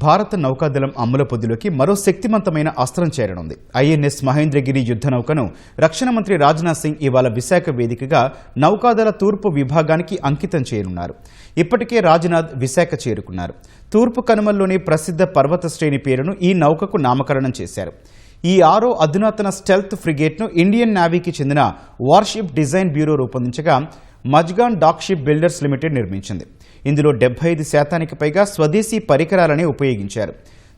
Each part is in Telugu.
భారత నౌకాదళం అమ్ముల పొదిలోకి మరో శక్తివంతమైన అస్త్రం చేరనుంది. ఐఎన్ఎస్ మహేంద్రగిరి యుద్ధ నౌకను రక్షణ మంత్రి రాజ్నాథ్ సింగ్ ఇవాళ విశాఖ వేదికగా నౌకాదళ తూర్పు విభాగానికి అంకితం చేయనున్నారు. ఇప్పటికే రాజ్నాథ్ విశాఖ చేరుకున్నారు. తూర్పు కనుమల్లోని ప్రసిద్ధ పర్వత శ్రేణి పేరును ఈ నౌకకు నామకరణం చేశారు. ఈ 6వ అధునాతన స్టెల్త్ ఫ్రిగేట్ను ఇండియన్ నేవీకి చెందిన వార్షిప్ డిజైన్ బ్యూరో రూపొందించగా Mazagon dock ship builders limited నిర్మించింది. ఇందులో 75% పైగా స్వదేశీ పరికరాలనే ఉపయోగించారు.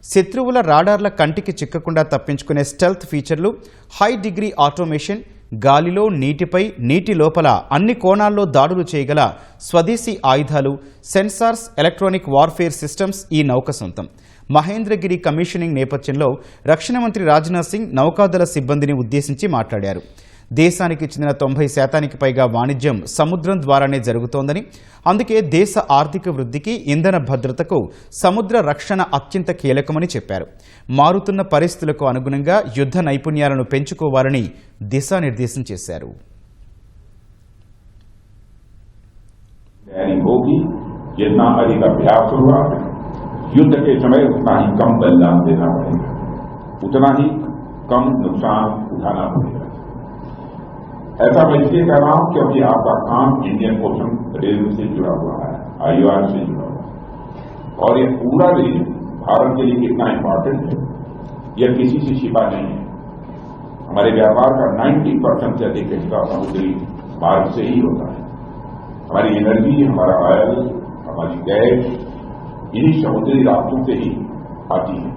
శత్రువుల రాడార్ల కంటికి చిక్కకుండా తప్పించుకునే స్టెల్త్ ఫీచర్లు, హై డిగ్రీ ఆటోమేషన్, గాలిలో, నీటిపై, నీటి లోపల అన్ని కోణాల్లో దాడులు చేయగల స్వదేశీ ఆయుధాలు, సెన్సార్స్, ఎలక్ట్రానిక్ వార్ఫేర్ సిస్టమ్స్ ఈ నౌక సొంతం. మహేంద్రగిరి కమిషనింగ్ నేపథ్యంలో రక్షణ మంత్రి రాజ్నాథ్ సింగ్ నౌకాదళ సిబ్బందిని ఉద్దేశించి మాట్లాడారు. దేశానికి చెందిన 90% పైగా వాణిజ్యం సముద్రం ద్వారానే జరుగుతోందని, అందుకే దేశ ఆర్థిక వృద్ధికి, ఇంధన భద్రతకు సముద్ర రక్షణ అత్యంత కీలకమని చెప్పారు. మారుతున్న పరిస్థితులకు అనుగుణంగా యుద్ధ నైపుణ్యాలను పెంచుకోవాలని దిశానిర్దేశం చేశారు. युद्ध के समय उतना ही कम बलिदान देना पड़ेगा, उतना ही कम नुकसान उठाना पड़ेगा। ऐसा मैं इसलिए कह रहा हूं क्योंकि आपका काम इंडियन ओशन रेलवे से जुड़ा हुआ है, IOR से जुड़ा हुआ है, और ये पूरा रेल भारत के लिए कितना इंपॉर्टेंट है यह किसी से छिपा नहीं है। हमारे व्यापार का 90% से अधिक हिस्सा समुद्री मार्ग से ही होता है। हमारी एनर्जी, हमारा ऑयल, हमारी गैस इन्हीं समुद्री रास्तों से ही आती है।